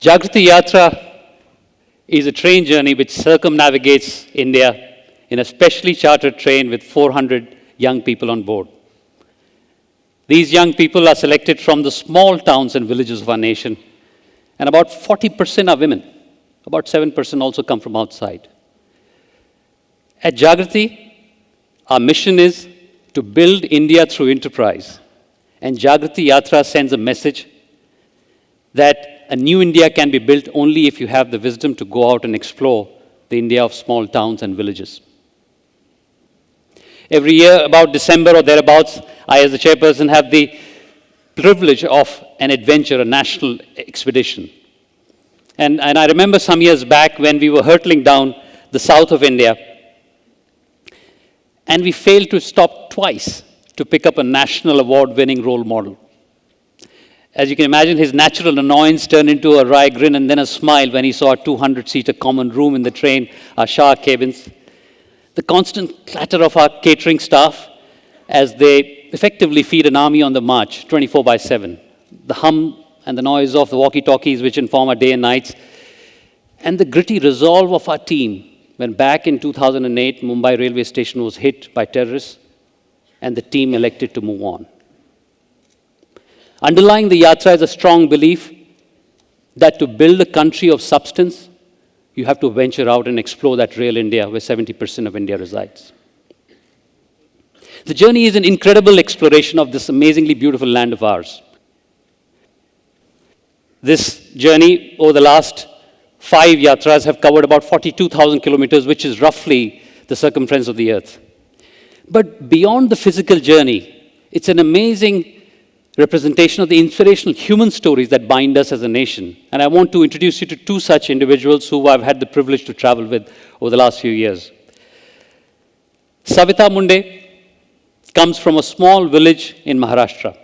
Jagriti Yatra is a train journey which circumnavigates India in a specially chartered train with 400 young people on board. These young people are selected from the small towns and villages of our nation, and about 40% are women. About 7% also come from outside. At Jagriti, our mission is to build India through enterprise. And Jagriti Yatra sends a message that a new India can be built only if you have the wisdom to go out and explore the India of small towns and villages. Every year, about December or thereabouts, I, as the chairperson, have the privilege of an adventure, a national expedition. And I remember some years back when we were hurtling down the south of India, and we failed to stop twice to pick up a national award-winning role model. As you can imagine, his natural annoyance turned into a wry grin and then a smile when he saw a 200-seater common room in the train, our shower cabins. The constant clatter of our catering staff as they effectively feed an army on the march, 24/7. The hum and the noise of the walkie-talkies which inform our day and nights. And the gritty resolve of our team when back in 2008, Mumbai railway station was hit by terrorists and the team elected to move on. Underlying the Yatra is a strong belief that to build a country of substance, you have to venture out and explore that real India where 70% of India resides. The journey is an incredible exploration of this amazingly beautiful land of ours. This journey over the last 5 yatras have covered about 42,000 kilometers, which is roughly the circumference of the earth. But beyond the physical journey, it's an amazing representation of the inspirational human stories that bind us as a nation. And I want to introduce you to 2 such individuals who I've had the privilege to travel with over the last few years. SAVITHA MUNDE comes from a small village in Maharashtra.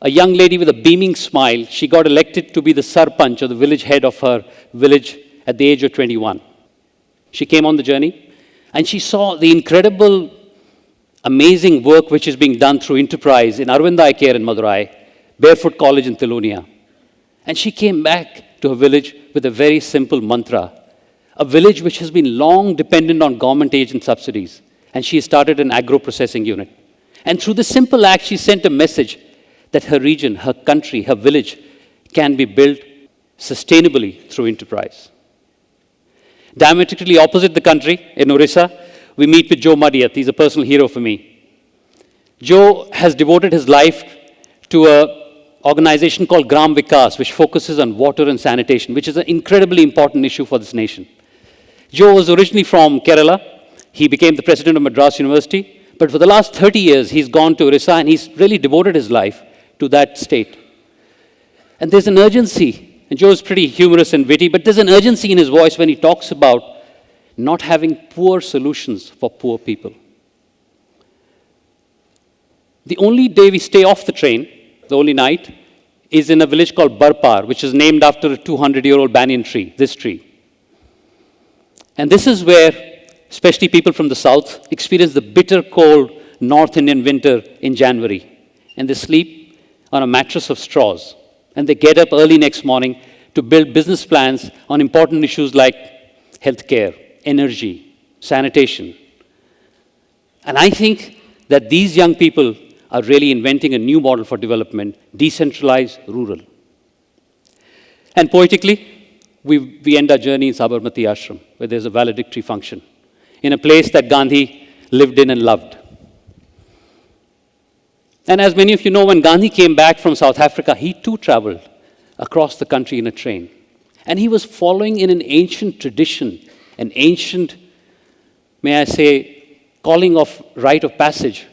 A young lady with a beaming smile, she got elected to be the sarpanch, or the village head of her village, at the age of 21. She came on the journey and she saw the incredible amazing work which is being done through enterprise in Arvind Eye Care in Madurai, Barefoot College in Thilonia. And she came back to her village with a very simple mantra, a village which has been long dependent on government aid and subsidies. And she started an agro-processing unit. And through this simple act, she sent a message that her region, her country, her village can be built sustainably through enterprise. Diametrically opposite the country, in Orissa, we meet with Joe MADIATH. He's a personal hero for me. Joe has devoted his life to an organization called Gram Vikas, which focuses on water and sanitation, which is an incredibly important issue for this nation. Joe was originally from Kerala. He became the president of Madras University. But for the last 30 years, he's gone to Orissa and he's really devoted his life to that state. And there's an urgency. And Joe is pretty humorous and witty, but there's an urgency in his voice when he talks about not having poor solutions for poor people. The only day we stay off the train, the only night, is in a village called Barpar, which is named after a 200-year-old banyan tree, this tree. And this is where, especially people from the south, experience the bitter cold North Indian winter in January. And they sleep on a mattress of straws. And they get up early next morning to build business plans on important issues like healthcare, energy, sanitation. And I think that these young people are really inventing a new model for development, decentralized, rural. And poetically, we end our journey in Sabarmati Ashram, where there's a valedictory function, in a place that Gandhi lived in and loved. And as many of you know, when Gandhi came back from South Africa, he too traveled across the country in a train. And he was following in an ancient tradition, an ancient, may I say, calling of rite of passage,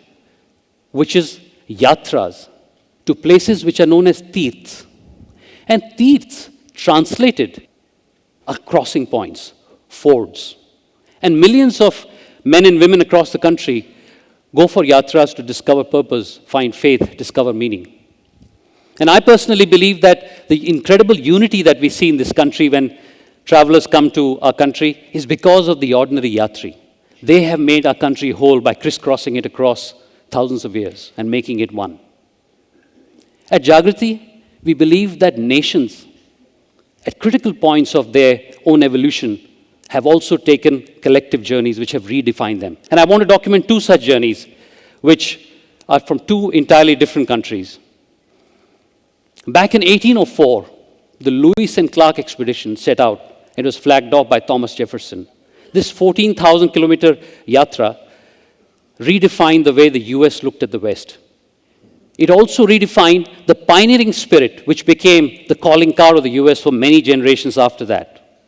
which is yatras, to places which are known as teeths. And teeths, translated, are crossing points, fords. And millions of men and women across the country go for yatras to discover purpose, find faith, discover meaning. And I personally believe that the incredible unity that we see in this country when travelers come to our country is because of the ordinary yatri. They have made our country whole by crisscrossing it across thousands of years and making it one. At Jagriti, we believe that nations at critical points of their own evolution, have also taken collective journeys which have redefined them. And I want to document two such journeys, which are from two entirely different countries. Back in 1804, the Lewis and Clark expedition set out. It was flagged off by Thomas Jefferson. This 14,000-kilometer yatra redefined the way the US looked at the West. It also redefined the pioneering spirit, which became the calling card of the US for many generations after that.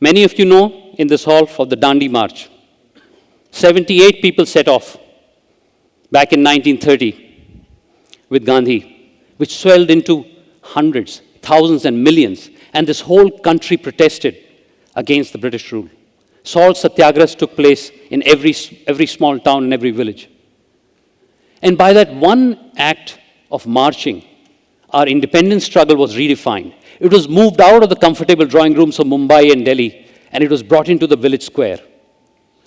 Many of you know in this hall of the Dandi March. 78 people set off back in 1930 with Gandhi, which swelled into hundreds, thousands, and millions. And this whole country protested against the British rule. Salt satyagrahas took place in every small town and every village. And by that one act of marching, our independence struggle was redefined. It was moved out of the comfortable drawing rooms of Mumbai and Delhi, and it was brought into the village square.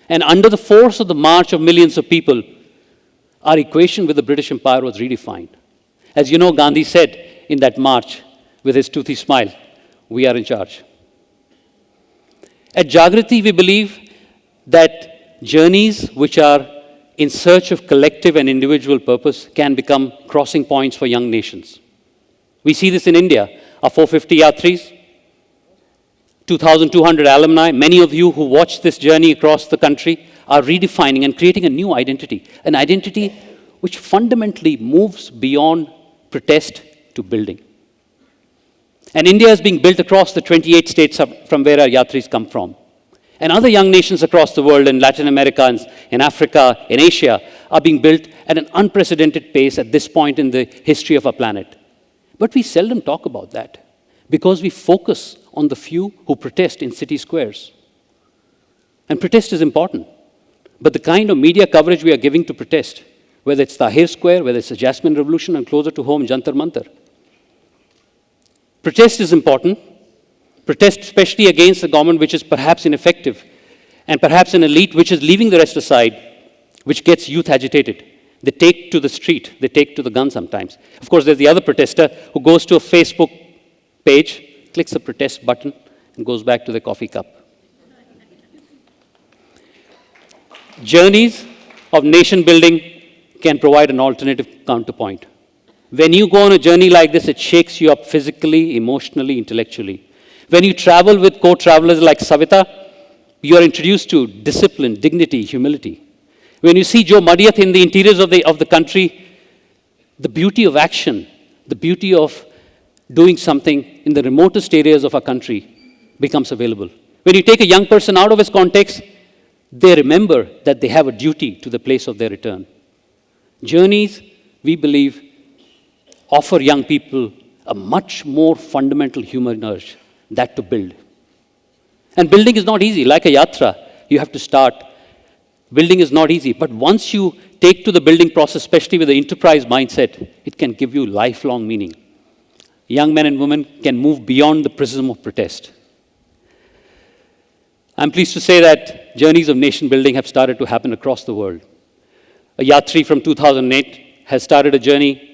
And under the force of the march of millions of people, our equation with the British Empire was redefined. As you know, Gandhi said in that march, with his toothy smile, "We are in charge." At Jagriti, we believe that journeys which are in search of collective and individual purpose can become crossing points for young nations. We see this in India. Our 450 yatris, 2,200 alumni, many of you who watch this journey across the country are redefining and creating a new identity, an identity which fundamentally moves beyond protest to building. And India is being built across the 28 states from where our yatris come from. And other young nations across the world, in Latin America, in Africa, in Asia, are being built at an unprecedented pace at this point in the history of our planet. But we seldom talk about that because we focus on the few who protest in city squares. And protest is important. But the kind of media coverage we are giving to protest, whether it's Tahrir Square, whether it's the Jasmine Revolution, and closer to home, Jantar Mantar. Protest is important. Protest especially against the government which is perhaps ineffective, and perhaps an elite which is leaving the rest aside, which gets youth agitated. They take to the street, they take to the gun sometimes. Of course, there's the other protester who goes to a Facebook page, clicks the protest button, and goes back to the coffee cup. Journeys of nation building can provide an alternative counterpoint. When you go on a journey like this, it shakes you up physically, emotionally, intellectually. When you travel with co-travelers like SAVITHA, you are introduced to discipline, dignity, humility. When you see Joe MADIATH in the interiors of the country, the beauty of action, the beauty of doing something in the remotest areas of our country becomes available. When you take a young person out of his context, they remember that they have a duty to the place of their return. Journeys, we believe, offer young people a much more fundamental human urge, that to build. And building is not easy. Like a yatra, you have to start. Building is not easy. But once you take to the building process, especially with the enterprise mindset, it can give you lifelong meaning. Young men and women can move beyond the prism of protest. I'm pleased to say that journeys of nation building have started to happen across the world. A yatri from 2008 has started a journey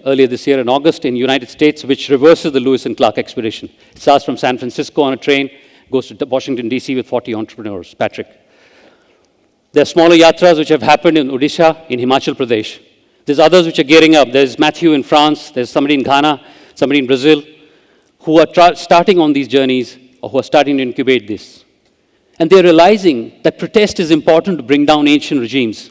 earlier this year in August in the United States, which reverses the Lewis and Clark expedition. It starts from San Francisco on a train, goes to Washington, D.C. with 40 entrepreneurs. Patrick. There are smaller yatras which have happened in Odisha, in Himachal Pradesh. There's others which are gearing up. There's Matthew in France, there's somebody in Ghana, somebody in Brazil, who are starting on these journeys, or who are starting to incubate this. And they're realizing that protest is important to bring down ancient regimes.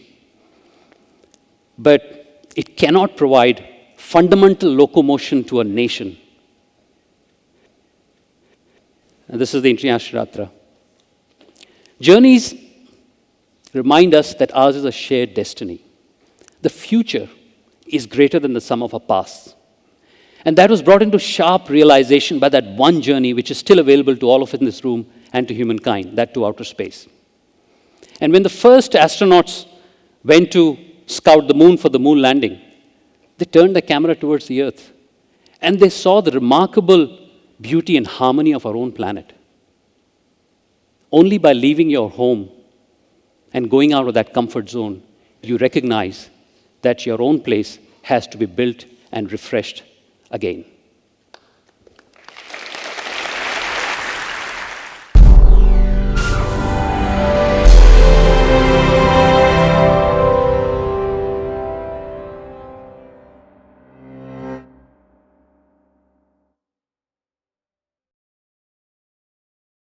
But it cannot provide fundamental locomotion to a nation. And this is the International Yatra. Journeys remind us that ours is a shared destiny. The future is greater than the sum of our past. And that was brought into sharp realization by that one journey which is still available to all of us in this room and to humankind, that to outer space. And when the first astronauts went to scout the moon for the moon landing, they turned the camera towards the Earth, and they saw the remarkable beauty and harmony of our own planet. Only by leaving your home and going out of that comfort zone, you recognize that your own place has to be built and refreshed again.